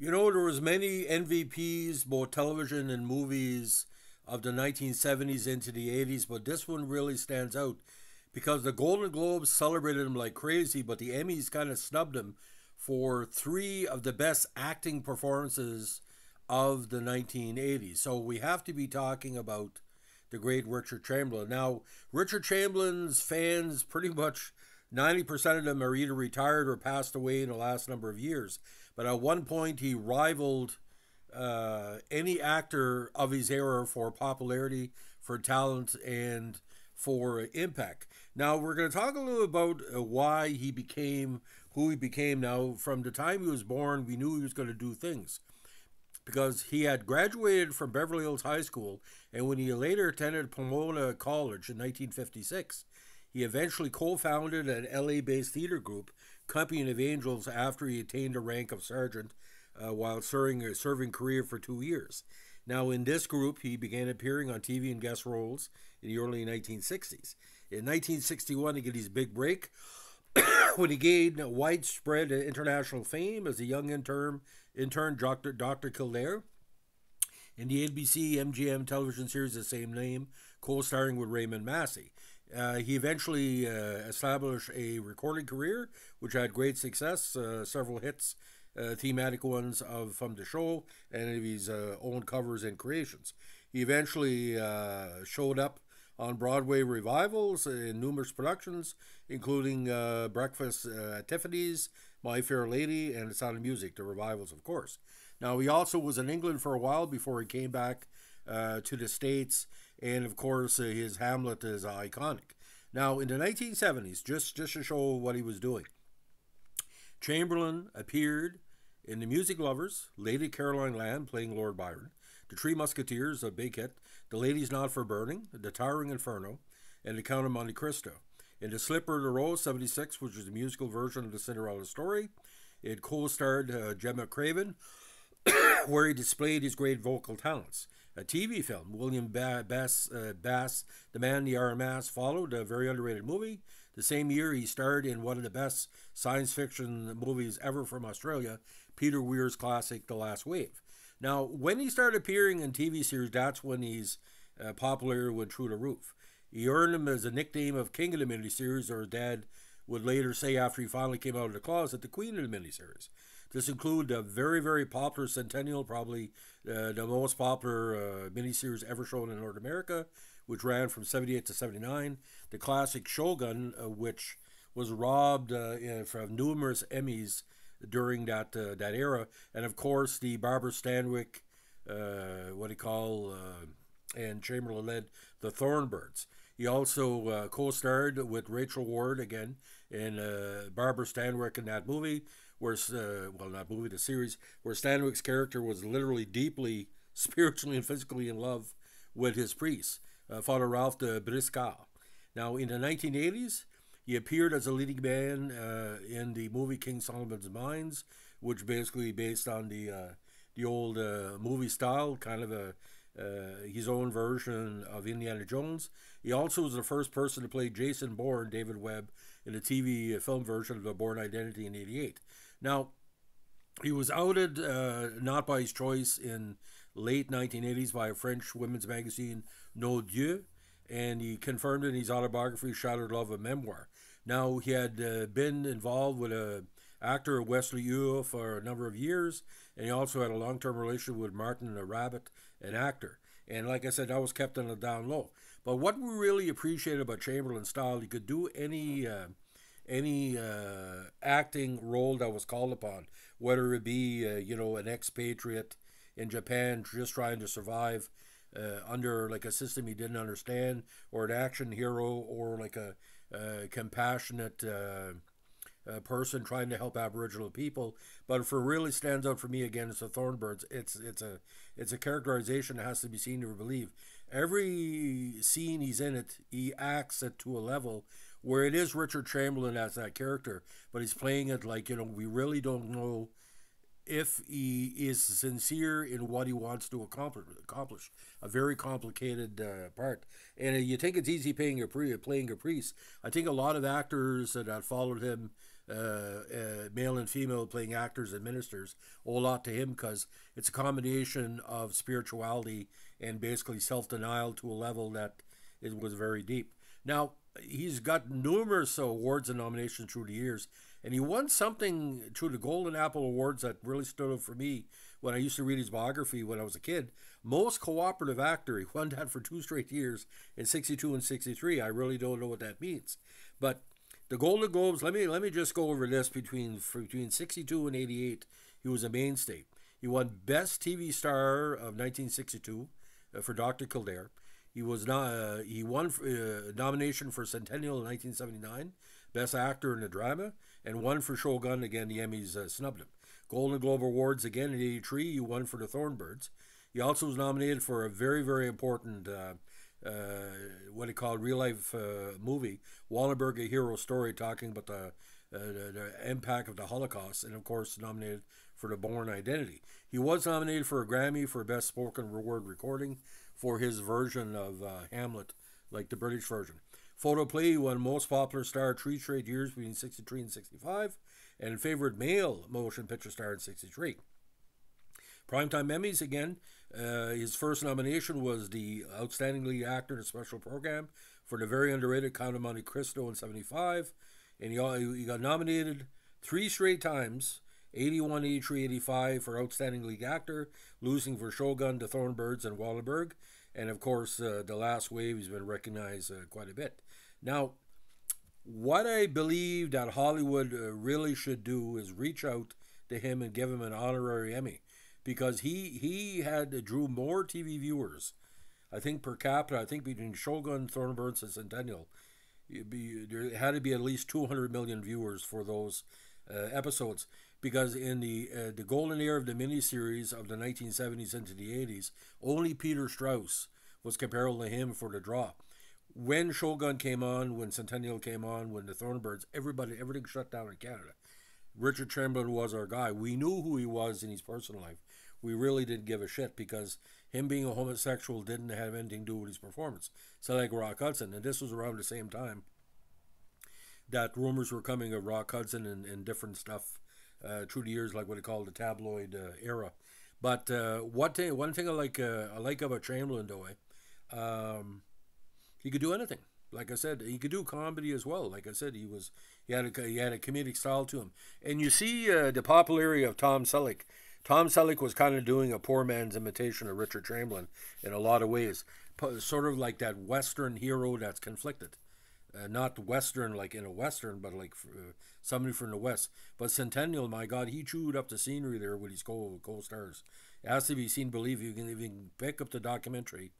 You know, there was many MVPs, both television and movies, of the 1970s into the 80s, but this one really stands out because the Golden Globes celebrated him like crazy, but the Emmys kind of snubbed him for three of the best acting performances of the 1980s. So we have to be talking about the great Richard Chamberlain. Now, Richard Chamberlain's fans, pretty much 90% of them are either retired or passed away in the last number of years. But at one point, he rivaled any actor of his era for popularity, for talent, and for impact. Now, we're going to talk a little about why he became who he became. Now, from the time he was born, we knew he was going to do things because he had graduated from Beverly Hills High School, and when he later attended Pomona College in 1956, he eventually co-founded an LA-based theater group, Company of Angels, after he attained the rank of sergeant while serving a career for 2 years. Now, in this group, he began appearing on TV in guest roles in the early 1960s. In 1961, he got his big break when he gained widespread international fame as a young intern Dr. Kildare, in the NBC MGM television series of the same name, co-starring with Raymond Massey. He eventually established a recording career, which had great success, several hits, thematic ones from the show, and of his own covers and creations. He eventually showed up on Broadway revivals in numerous productions, including Breakfast at Tiffany's, My Fair Lady, and The Sound of Music, the revivals, of course. Now, he also was in England for a while before he came back to the States, and of course, his Hamlet is iconic. Now, in the 1970s, just to show what he was doing, Chamberlain appeared in The Music Lovers, Lady Caroline Lamb playing Lord Byron, The Three Musketeers, a big hit, The Lady's Not for Burning, The Towering Inferno, and The Count of Monte Cristo. In The Slipper of the Rose, 76, which was the musical version of the Cinderella story, it co-starred Gemma Craven, where he displayed his great vocal talents. A TV film, William Bass, The Man in the Iron Mask, followed, a very underrated movie. The same year, he starred in one of the best science fiction movies ever from Australia, Peter Weir's classic, The Last Wave. Now, when he started appearing in TV series, that's when he's popular with Through the Roof. He earned him as a nickname of King of the miniseries, or dad would later say after he finally came out of the closet, the Queen of the miniseries. This included a very, very popular Centennial, probably the most popular miniseries ever shown in North America, which ran from 78 to 79. The classic Shogun, which was robbed from numerous Emmys during that era. And of course, the Barbara Stanwyck, and Chamberlain led the Thorn Birds. He also co-starred with Rachel Ward again in Barbara Stanwyck in that movie, where, the series, where Stanwyck's character was literally deeply spiritually and physically in love with his priest, Father Ralph de Briscoe. Now, in the 1980s, he appeared as a leading man in the movie King Solomon's Mines, which basically based on the old movie style, kind of his own version of Indiana Jones. He also was the first person to play Jason Bourne, David Webb, in the TV film version of The Bourne Identity in '88. Now, he was outed not by his choice in late 1980s by a French women's magazine, No Dieu, and he confirmed in his autobiography, Shattered Love, a memoir. Now, he had been involved with an actor, Wesley Ure, for a number of years, and he also had a long-term relationship with Martin Rabbit, an actor. And like I said, that was kept on the down low. But what we really appreciated about Chamberlain's style, he could do any acting role that was called upon, whether it be, an expatriate in Japan just trying to survive under like a system he didn't understand, or an action hero, or like a compassionate person trying to help Aboriginal people. But if it really stands out for me again, it's the Thorn Birds. It's a characterization that has to be seen to believe. Every scene he's in it, he acts it to a level where it is Richard Chamberlain as that character, but he's playing it like, we really don't know if he is sincere in what he wants to accomplish. A very complicated part. And you think it's easy playing a priest. I think a lot of actors that followed him male and female playing actors and ministers, owe a lot to him because it's a combination of spirituality and basically self-denial to a level that it was very deep. Now, he's got numerous awards and nominations through the years, and he won something through the Golden Apple Awards that really stood out for me when I used to read his biography when I was a kid. Most cooperative actor, he won that for 2 straight years in 62 and 63. I really don't know what that means. But the Golden Globes, let me just go over this. Between 62 and 88, he was a mainstay. He won Best TV Star of 1962 for Dr. Kildare. He won nomination for Centennial in 1979, Best Actor in a Drama, and won for Shogun. Again, the Emmys snubbed him. Golden Globe Awards again in 83, he won for the Thorn Birds. He also was nominated for a very, very important what they call real life movie, Wallenberg: A Hero Story, talking about the impact of the Holocaust, and of course nominated for the Bourne Identity. He was nominated for a Grammy for Best Spoken Word Recording for his version of Hamlet, like the British version. Photoplay, he won Most Popular Star 3 straight years between 63 and 65, and Favorite Male Motion Picture Star in 63. Primetime Emmys again. His first nomination was the Outstanding Lead Actor in a Special Program for the very underrated Count of Monte Cristo in 75. And he got nominated 3 straight times, 81, 83, 85 for Outstanding Lead Actor, losing for Shogun, The Thorn Birds, and Wallenberg. And of course, The Last Wave, he's been recognized quite a bit. Now, what I believe that Hollywood really should do is reach out to him and give him an honorary Emmy, because he drew more TV viewers, I think per capita. I think between Shogun, Thorn Birds, and Centennial, there had to be at least 200 million viewers for those episodes. Because in the golden era of the miniseries of the 1970s into the 80s, only Peter Strauss was comparable to him for the draw. When Shogun came on, when Centennial came on, when the Thorn Birds, everything shut down in Canada. Richard Chamberlain was our guy. We knew who he was in his personal life. We really didn't give a shit because him being a homosexual didn't have anything to do with his performance. So like Rock Hudson, and this was around the same time that rumors were coming of Rock Hudson and different stuff through the years, like what they call the tabloid era. But one thing I like about Chamberlain, though, he could do anything. Like I said, he could do comedy as well. Like I said, he had a comedic style to him. And you see the popularity of Tom Selleck. Tom Selleck was kind of doing a poor man's imitation of Richard Chamberlain in a lot of ways. Sort of like that Western hero that's conflicted. Not Western like in a Western, but like somebody from the West. But Centennial, my God, he chewed up the scenery there with his co-stars. It has to be seen, believe you can pick up the documentary.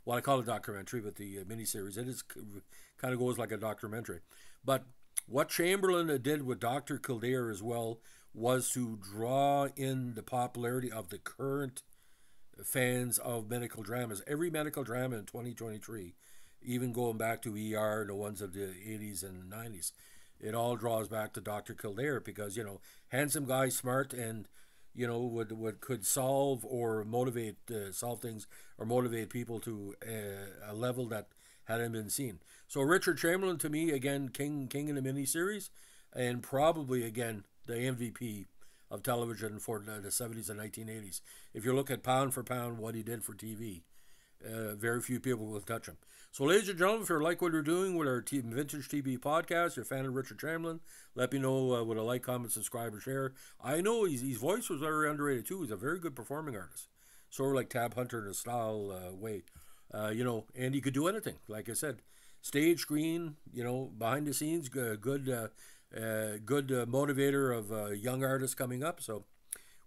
Well, I call it documentary, but the miniseries, it is kind of goes like a documentary. But what Chamberlain did with Dr. Kildare as well was to draw in the popularity of the current fans of medical dramas. Every medical drama in 2023, even going back to ER, the ones of the 80s and 90s, it all draws back to Dr. Kildare because, handsome guy, smart, and would could solve or motivate solve things or motivate people to a level that hadn't been seen. So Richard Chamberlain, to me, again, king in the miniseries, and probably again the MVP of television for the 70s and 1980s. If you look at pound for pound what he did for TV, very few people will touch him. So, ladies and gentlemen, if you like what we're doing with our Vintage TV podcast, you're a fan of Richard Chamberlain, let me know with a like, comment, subscribe, or share. I know his voice was very underrated too. He's a very good performing artist, sort of like Tab Hunter in a style way, and he could do anything. Like I said, stage, screen, behind the scenes, good motivator of young artists coming up. So,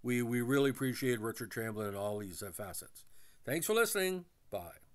we really appreciate Richard Chamberlain and all these facets. Thanks for listening. Bye.